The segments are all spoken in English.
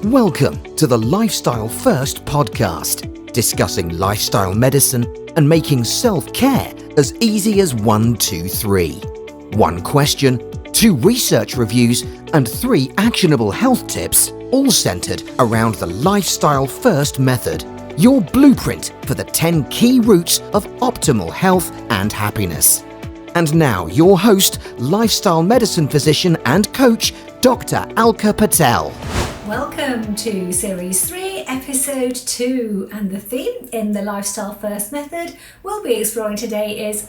Welcome to the Lifestyle First podcast, discussing lifestyle medicine and making self-care as easy as 1, 2, 3. One question, 2 research reviews, and 3 actionable health tips, all centered around the Lifestyle First method, your blueprint for the 10 key routes of optimal health and happiness. And now your host, lifestyle medicine physician and coach, Dr. Alka Patel. Welcome to Series 3, Episode 2, and the theme in the Lifestyle First method we'll be exploring today is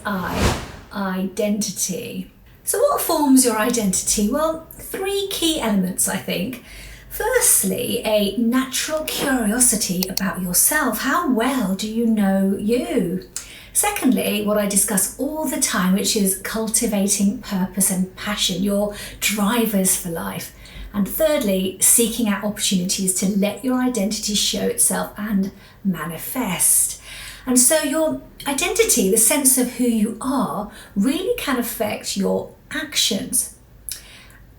identity. So what forms your identity? Well, 3 key elements, I think. Firstly, a natural curiosity about yourself. How well do you know you? Secondly, what I discuss all the time, which is cultivating purpose and passion, your drivers for life. And thirdly, seeking out opportunities to let your identity show itself and manifest. And so your identity, the sense of who you are, really can affect your actions.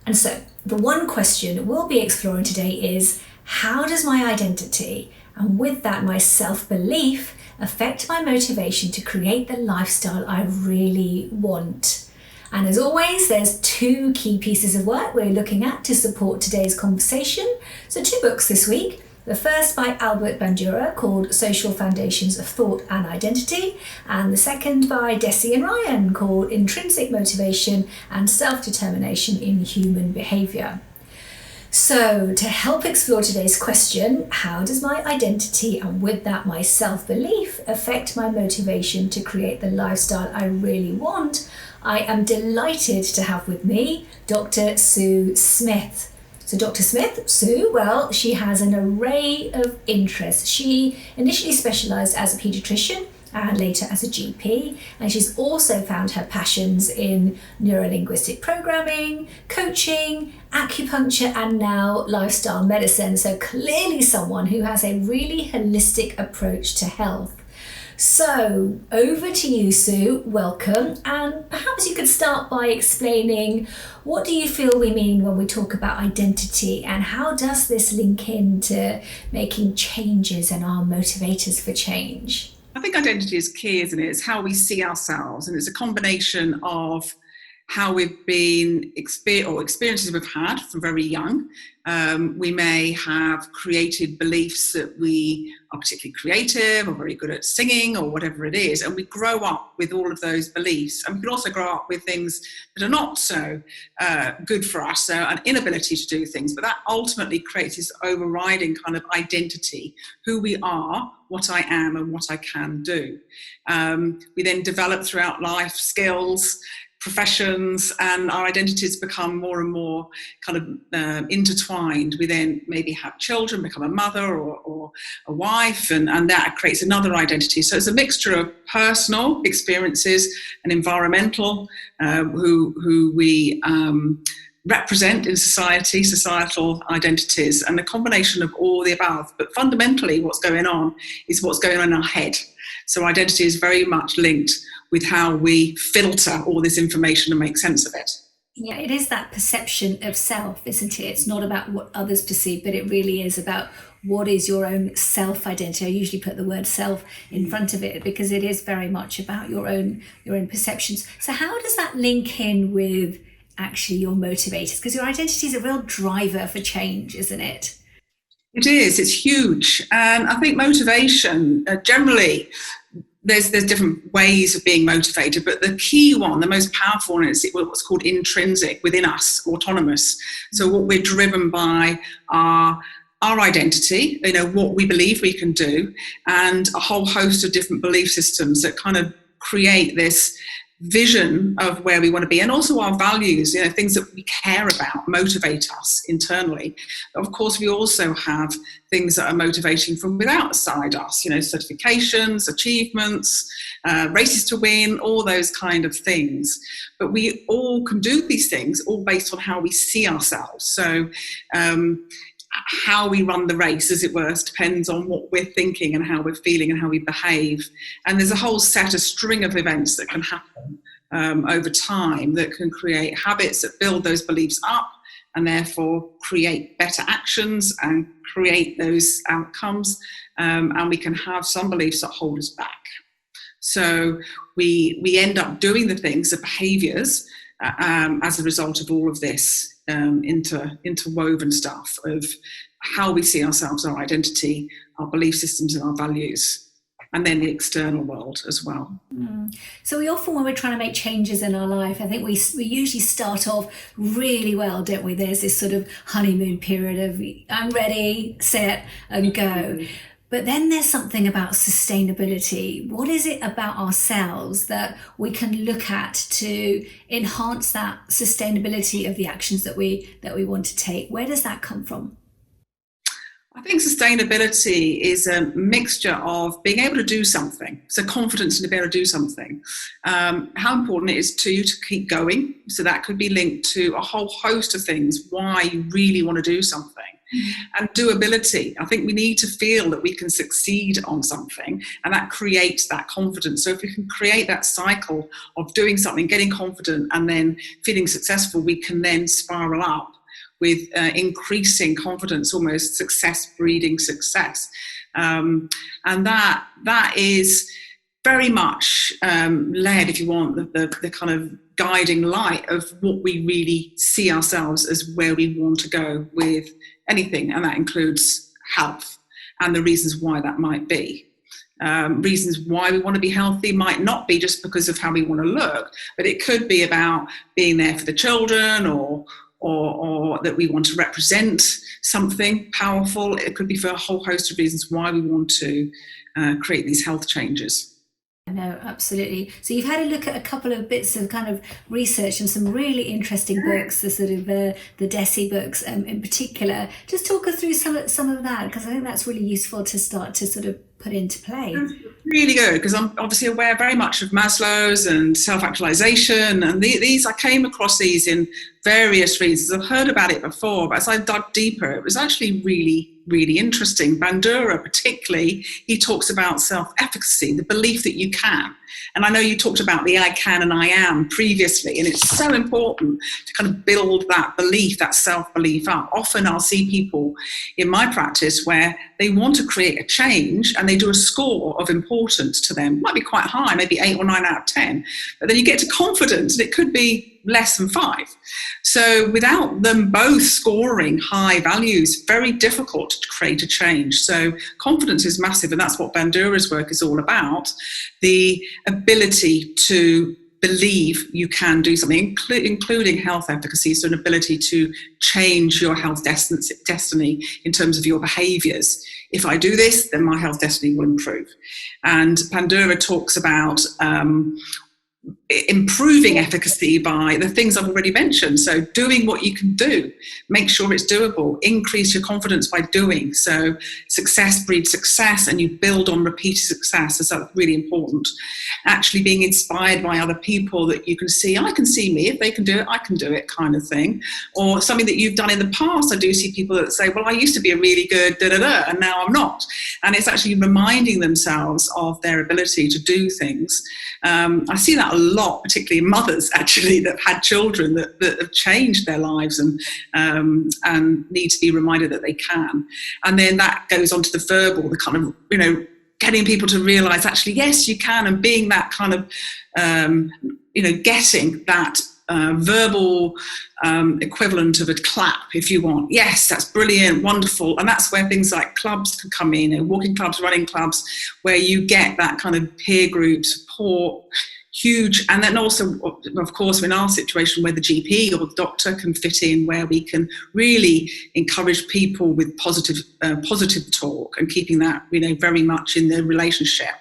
And so the one question we'll be exploring today is, how does my identity, and with that my self-belief, affect my motivation to create the lifestyle I really want? And as always, there's 2 key pieces of work we're looking at to support today's conversation. So 2 books this week. The first by Albert Bandura called Social Foundations of Thought and Identity, and the second by Deci and Ryan called Intrinsic Motivation and Self-Determination in Human Behavior. So to help explore today's question, how does my identity and with that my self-belief affect my motivation to create the lifestyle I really want? I am delighted to have with me Dr. Sue Smith. So Dr. Smith, Sue, well, she has an array of interests. She initially specialised as a paediatrician and later as a GP, and she's also found her passions in neurolinguistic programming, coaching, acupuncture, and now lifestyle medicine. So clearly someone who has a really holistic approach to health. So over to you, Sue, welcome, and perhaps you could start by explaining, what do you feel we mean when we talk about identity, and how does this link into making changes and our motivators for change? I think identity is key, isn't it? It's how we see ourselves, and it's a combination of how we've been experiences we've had from very young. We may have created beliefs that we are particularly creative or very good at singing or whatever it is, and we grow up with all of those beliefs. And we can also grow up with things that are not so good for us, so an inability to do things, but that ultimately creates this overriding kind of identity, who we are, what I am and what I can do. We then develop throughout life skills, professions, and our identities become more and more kind of intertwined. We then maybe have children, become a mother or a wife, and that creates another identity. So it's a mixture of personal experiences and environmental, who we represent in society, societal identities, and a combination of all the above. But fundamentally what's going on is what's going on in our head. So identity is very much linked with how we filter all this information and make sense of it. Yeah, it is that perception of self, isn't it? It's not about what others perceive, but it really is about what is your own self-identity. I usually put the word self in front of it because it is very much about your own perceptions. So how does that link in with actually your motivators? Because your identity is a real driver for change, isn't it? It is. It's huge. And I think motivation, generally, there's different ways of being motivated, but the key one, the most powerful one, is what's called intrinsic, within us, autonomous. So what we're driven by are our identity, what we believe we can do, and a whole host of different belief systems that kind of create this vision of where we want to be, and also our values, things that we care about motivate us internally. Of course, we also have things that are motivating from outside us, certifications, achievements, races to win, all those kind of things. But we all can do these things all based on how we see ourselves. So how we run the race, as it were, depends on what we're thinking and how we're feeling and how we behave. And there's a whole string of events that can happen over time that can create habits that build those beliefs up and therefore create better actions and create those outcomes, and we can have some beliefs that hold us back. So we end up doing the things, the behaviours, as a result of all of this interwoven stuff of how we see ourselves, our identity, our belief systems and our values, and then the external world as well. So we often, when we're trying to make changes in our life, I think we usually start off really well, don't we? There's this sort of honeymoon period of I'm ready, set and go. But then there's something about sustainability. What is it about ourselves that we can look at to enhance that sustainability of the actions that we want to take? Where does that come from? I think sustainability is a mixture of being able to do something, so confidence in being able to do something. How important it is to you to keep going. So that could be linked to a whole host of things, why you really want to do something. And doability. I think we need to feel that we can succeed on something, and that creates that confidence. So if we can create that cycle of doing something, getting confident, and then feeling successful, we can then spiral up with increasing confidence, almost success breeding success. And that is very much led, if you want, the kind of guiding light of what we really see ourselves as where we want to go with anything, and that includes health and the reasons why that might be. Reasons why we want to be healthy might not be just because of how we want to look, but it could be about being there for the children, or that we want to represent something powerful. It could be for a whole host of reasons why we want to create these health changes. No, absolutely. So you've had a look at a couple of bits of kind of research and some really interesting books, the sort of the DESI books in particular. Just talk us through some of that, because I think that's really useful to start to sort of put into play. Really good, because I'm obviously aware very much of Maslow's and self-actualization, and these, I came across these in various reasons. I've heard about it before, but as I dug deeper, it was actually really interesting. Bandura particularly, he talks about self-efficacy, the belief that you can. And I know you talked about the I can and I am previously, and it's so important to kind of build that belief, that self-belief up. Often I'll see people in my practice where they want to create a change and they do a score of importance to them. It might be quite high, maybe 8 or 9 out of 10. But then you get to confidence and it could be less than 5. So without them both scoring high values, very difficult to create a change. So confidence is massive, and that's what Bandura's work is all about. The ability to believe you can do something, including health efficacy, so an ability to change your health destiny in terms of your behaviours. If I do this, then my health destiny will improve. And Bandura talks about improving efficacy by the things I've already mentioned. So doing what you can do, make sure it's doable, increase your confidence by doing. So success breeds success, and you build on repeated success. So that's really important. Actually being inspired by other people that you can see, I can see me, if they can do it, I can do it, kind of thing. Or something that you've done in the past. I do see people that say, well, I used to be a really good da-da-da, and now I'm not. And it's actually reminding themselves of their ability to do things. I see that a lot, particularly in mothers, actually, that have had children that have changed their lives and need to be reminded that they can. And then that goes on to the verbal, the kind of, getting people to realise, actually, yes, you can, and being that kind of, getting that verbal equivalent of a clap, if you want. Yes, that's brilliant, wonderful. And that's where things like clubs can come in, walking clubs, running clubs, where you get that kind of peer group support, huge. And then also, of course, in our situation where the GP or the doctor can fit in, where we can really encourage people with positive talk and keeping that, very much in the relationship.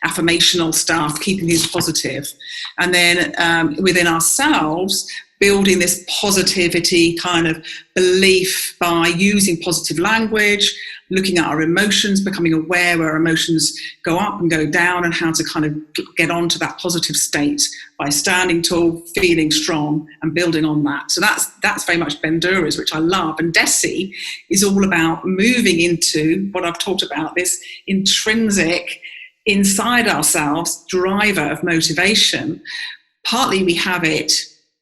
Affirmational stuff, keeping things positive. And then within ourselves, building this positivity kind of belief by using positive language, looking at our emotions, becoming aware where our emotions go up and go down, and how to kind of get onto that positive state by standing tall, feeling strong, and building on that. So that's very much Bandura's, which I love. And DESI is all about moving into what I've talked about, this intrinsic, inside ourselves driver of motivation. Partly we have it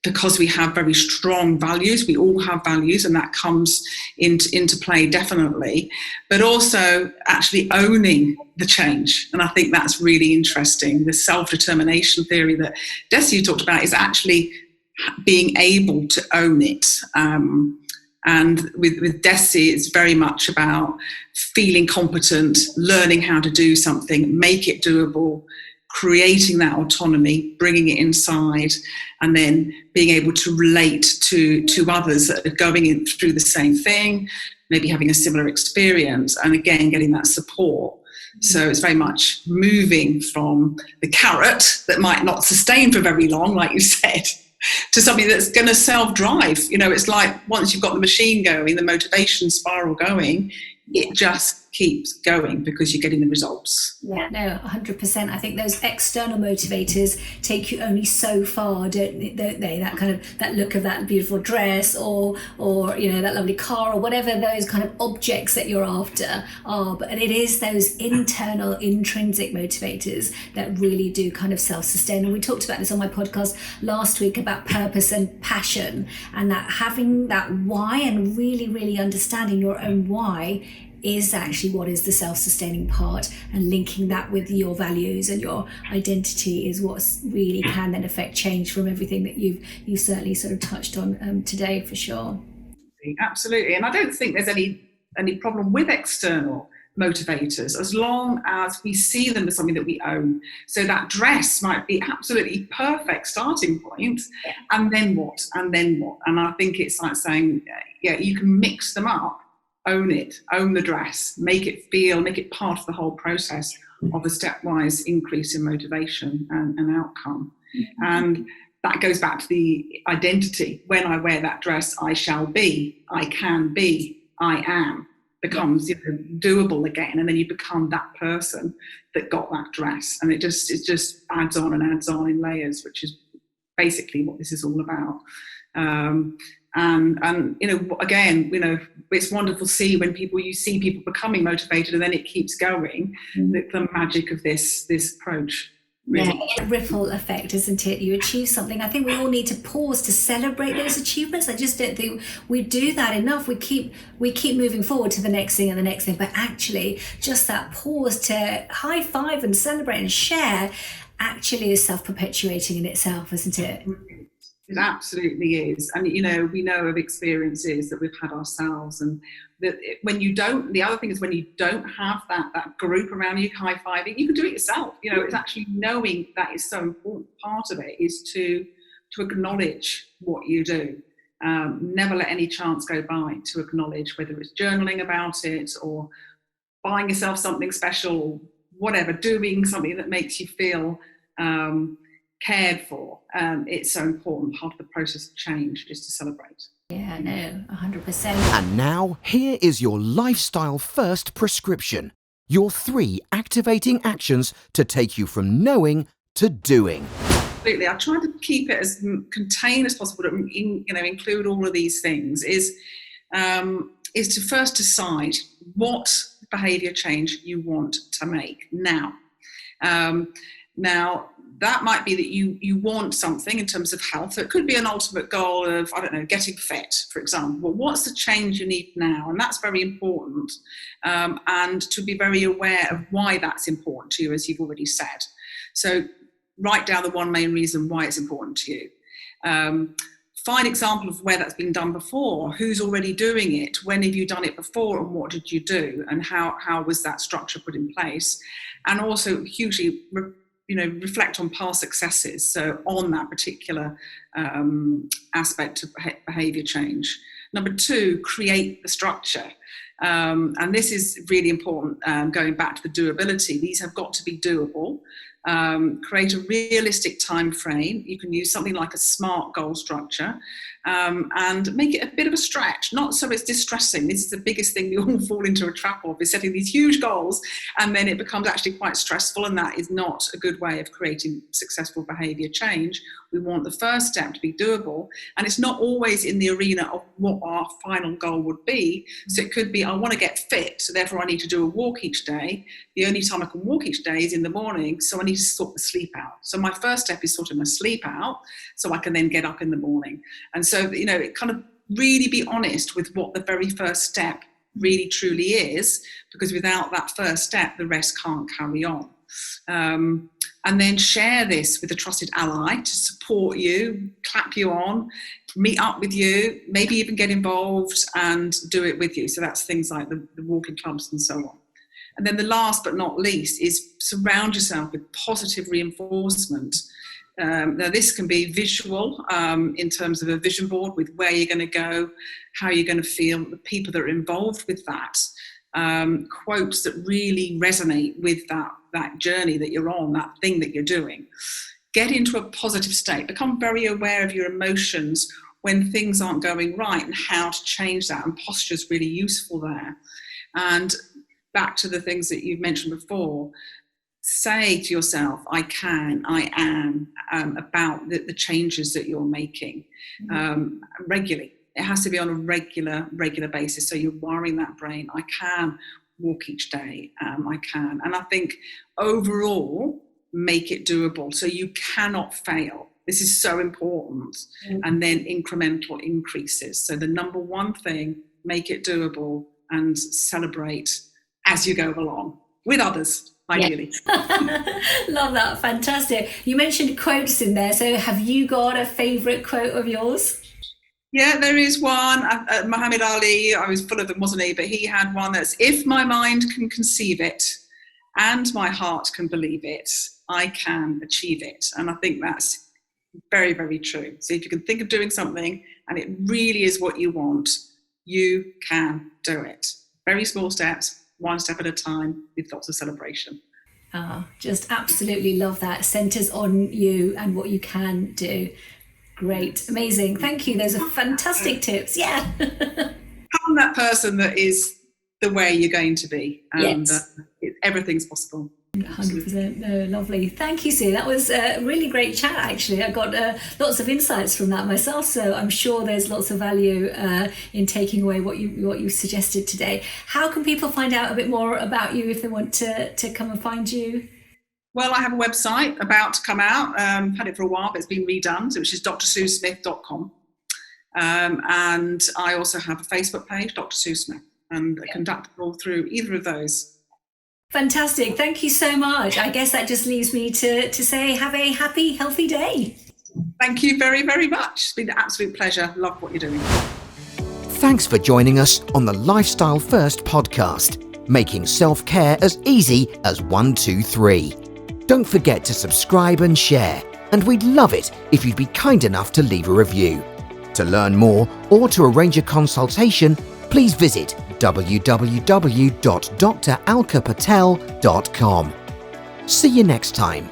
because we have very strong values. We all have values, and that comes into play definitely, but also actually owning the change. And I think that's really interesting. The self-determination theory that Desi talked about is actually being able to own it. And with Desi, it's very much about feeling competent, learning how to do something, make it doable, creating that autonomy, bringing it inside, and then being able to relate to others that are going through the same thing, maybe having a similar experience, and again, getting that support. So it's very much moving from the carrot that might not sustain for very long, like you said, to something that's going to self-drive. It's like once you've got the machine going, the motivation spiral going, it just keeps going because you're getting the results. Yeah, no, 100%. I think those external motivators take you only so far, don't they? That kind of, that look of that beautiful dress or that lovely car or whatever those kind of objects that you're after are. But it is those internal, intrinsic motivators that really do kind of self-sustain. And we talked about this on my podcast last week about purpose and passion, and that having that why and really, really understanding your own why is actually what is the self-sustaining part, and linking that with your values and your identity is what really can then affect change from everything that you've certainly sort of touched on today, for sure. Absolutely. And I don't think there's any problem with external motivators as long as we see them as something that we own. So that dress might be absolutely perfect starting point, and then what? And I think it's like saying, you can mix them up. Own it, own the dress, make it part of the whole process of a stepwise increase in motivation and outcome. Mm-hmm. And that goes back to the identity. When I wear that dress, I shall be, I can be, I am, becomes doable again. And then you become that person that got that dress. And it just adds on in layers, which is basically what this is all about. And again, it's wonderful to see when you see people becoming motivated, and then it keeps going. The magic of this approach. Really. Yeah, ripple effect, isn't it? You achieve something. I think we all need to pause to celebrate those achievements. I just don't think we do that enough. We keep moving forward to the next thing and the next thing, but actually just that pause to high five and celebrate and share actually is self-perpetuating in itself, isn't it? It absolutely is. And, we know of experiences that we've had ourselves, and that the other thing is when you don't have that group around you high-fiving, you can do it yourself. It's actually knowing that is so important. Part of it is to acknowledge what you do. Never let any chance go by to acknowledge, whether it's journaling about it or buying yourself something special, whatever, doing something that makes you feel cared for. It's so important. Part of the process of change is to celebrate. Yeah, no, 100%. And now, here is your lifestyle first prescription. Your 3 activating actions to take you from knowing to doing. Absolutely. I try to keep it as contained as possible to include all of these things. Is to first decide what behaviour change you want to make now. Now, that might be that you want something in terms of health. So it could be an ultimate goal of, getting fit, for example. Well, what's the change you need now? And that's very important. And to be very aware of why that's important to you, as you've already said. So write down the one main reason why it's important to you. Find example of where that's been done before. Who's already doing it? When have you done it before? And what did you do? And how was that structure put in place? And also hugely reflect on past successes, so on that particular aspect of behaviour change. Number 2, create the structure. And this is really important, going back to the doability. These have got to be doable. Create a realistic time frame. You can use something like a SMART goal structure. and make it a bit of a stretch, not so it's distressing. This is the biggest thing we all fall into a trap of, is setting these huge goals and then it becomes actually quite stressful, and that is not a good way of creating successful behaviour change. We want the first step to be doable, and it's not always in the arena of what our final goal would be. So it could be, I want to get fit, so therefore I need to do a walk each day. The only time I can walk each day is in the morning, so I need to sort the sleep out. So my first step is sorting my sleep out so I can then get up in the morning. And so, it kind of really be honest with what the very first step really truly is, because without that first step, the rest can't carry on. And then share this with a trusted ally to support you, clap you on, meet up with you, maybe even get involved and do it with you. So that's things like the walking clubs and so on. And then the last but not least is surround yourself with positive reinforcement. Now this can be visual in terms of a vision board with where you're going to go, how you're going to feel, the people that are involved with that, quotes that really resonate with that journey that you're on, that thing that you're doing. Get into a positive state, become very aware of your emotions when things aren't going right and how to change that, and posture is really useful there. And back to the things that you've mentioned before, say to yourself, I can, I am, about the changes that you're making regularly. It has to be on a regular basis. So you're wiring that brain. I can walk each day. I can. And I think overall, make it doable. So you cannot fail. This is so important. And then incremental increases. So the number one thing, make it doable and celebrate as you go along with others. Ideally. Yeah. Love that. Fantastic. You mentioned quotes in there. So have you got a favourite quote of yours? Yeah, there is one. Muhammad Ali, I was full of them, wasn't he? But he had one that's, if my mind can conceive it and my heart can believe it, I can achieve it. And I think that's very, very true. So if you can think of doing something and it really is what you want, you can do it. Very small steps, one step at a time, with lots of celebration. Just absolutely love that. Centers on you and what you can do. Great. Amazing. Thank you. Those are fantastic tips. Yeah. Become that person that is the way you're going to be. And yes. Everything's possible. 100%. No, lovely. Thank you, Sue. That was a really great chat, actually. I got lots of insights from that myself, so I'm sure there's lots of value in taking away what you suggested today. How can people find out a bit more about you if they want to come and find you? Well, I have a website about to come out. Had it for a while, but it's been redone, which is drsuesmith.com. And I also have a Facebook page, Dr. Sue Smith, and I conduct it all through either of those. Fantastic. Thank you so much. I guess that just leaves me to say have a happy, healthy day. Thank you very, very much. It's been an absolute pleasure. Love what you're doing. Thanks for joining us on the Lifestyle First podcast, making self-care as easy as 1, 2, 3. Don't forget to subscribe and share, and we'd love it if you'd be kind enough to leave a review. To learn more or to arrange a consultation, please visit www.dralkapatel.com. See you next time.